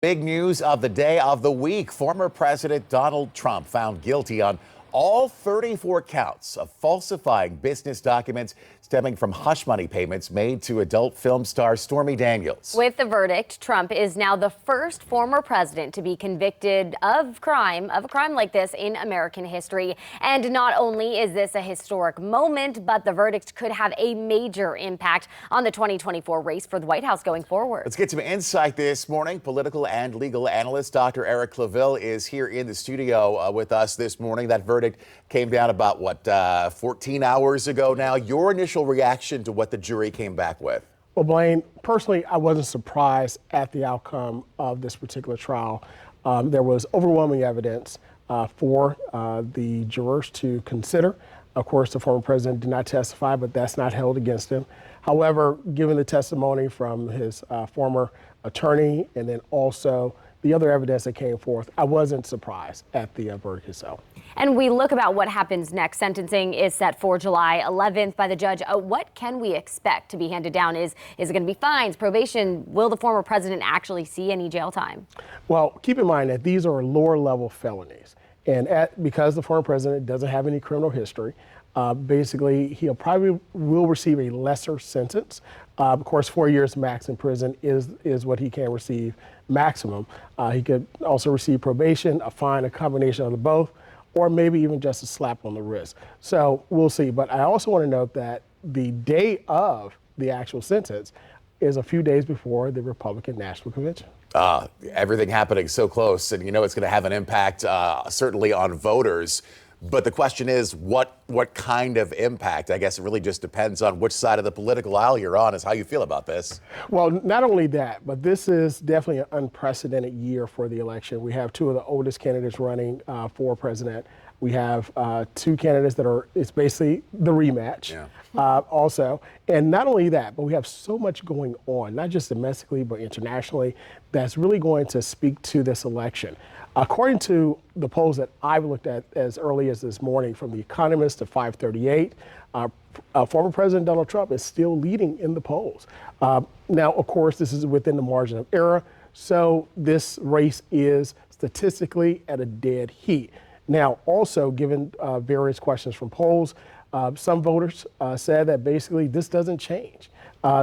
Big news of the day of the week. Former President Donald Trump found guilty on all 34 counts of falsifying business documents stemming from hush money payments made to adult film star Stormy Daniels. With the verdict, Trump is now the first former president to be convicted of a crime like this in American history. And not only is this a historic moment, but the verdict could have a major impact on the 2024 race for the White House going forward. Let's get some insight this morning. Political and legal analyst Dr. Eric Claville is here in the studio with us this morning. That verdict came down about, 14 hours ago now. Your initial reaction to what the jury came back with? Well, Blaine, personally, I wasn't surprised at the outcome of this particular trial. There was overwhelming evidence for the jurors to consider. Of course, the former president did not testify, but that's not held against him. However, given the testimony from his former attorney and then also the other evidence that came forth, I wasn't surprised at the verdict itself. And we look about what happens next. Sentencing is set for July 11th by the judge. What can we expect to be handed down? Is it going to be fines, probation? Will the former president actually see any jail time? Well, keep in mind that these are lower level felonies. And because the former president doesn't have any criminal history, basically he'll probably will receive a lesser sentence. Of course, 4 years max in prison is what he can receive maximum. He could also receive probation, a fine, a combination of the both, or maybe even just a slap on the wrist. So we'll see. But I also want to note that the day of the actual sentence is a few days before the Republican National Convention. Everything happening so close, and it's going to have an impact certainly on voters. But the question is, what kind of impact? I guess it really just depends on which side of the political aisle you're on, is how you feel about this. Well, not only that, but this is definitely an unprecedented year for the election. We have two of the oldest candidates running for president. We have two candidates it's basically the rematch also. And not only that, but we have so much going on, not just domestically, but internationally, that's really going to speak to this election. According to the polls that I've looked at as early as this morning, from The Economist to 538, former President Donald Trump is still leading in the polls. Now, of course, this is within the margin of error, so this race is statistically at a dead heat. Now, also, given various questions from polls, some voters said that basically this doesn't change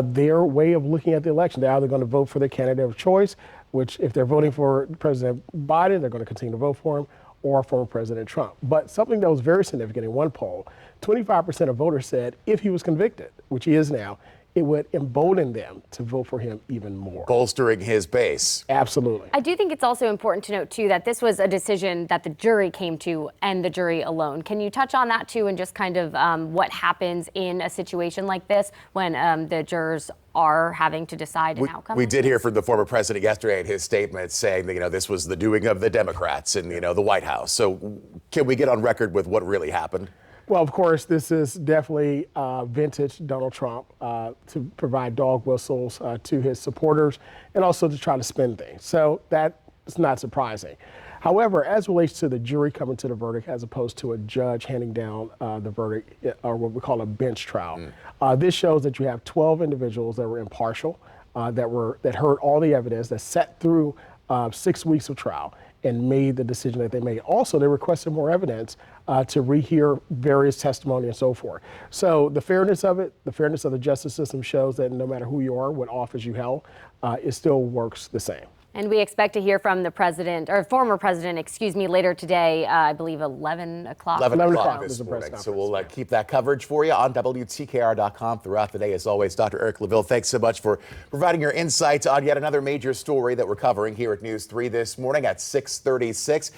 their way of looking at the election. They're either going to vote for their candidate of choice, which if they're voting for President Biden, they're going to continue to vote for him, or former President Trump. But something that was very significant in one poll, 25% of voters said if he was convicted, which he is now, it would embolden them to vote for him even more. Bolstering his base. Absolutely. I do think it's also important to note, too, that this was a decision that the jury came to, and the jury alone. Can you touch on that, too, and just kind of what happens in a situation like this when the jurors are having to decide an outcome? We did hear from the former president yesterday in his statement saying that, this was the doing of the Democrats and, the White House. So can we get on record with what really happened? Well, of course, this is definitely vintage Donald Trump to provide dog whistles to his supporters and also to try to spin things. So that is not surprising. However, as relates to the jury coming to the verdict as opposed to a judge handing down the verdict, or what we call a bench trial, this shows that you have 12 individuals that were impartial, that heard all the evidence, that sat through 6 weeks of trial and made the decision that they made. Also, they requested more evidence to rehear various testimony and so forth. So the fairness of it, the fairness of the justice system shows that no matter who you are, what office you held, it still works the same. And we expect to hear from the president, or former president, later today, I believe 11 o'clock. 11 o'clock this morning. So we'll keep that coverage for you on WTKR.com throughout the day. As always, Dr. Eric Claville, thanks so much for providing your insights on yet another major story that we're covering here at News 3 this morning at 6:36.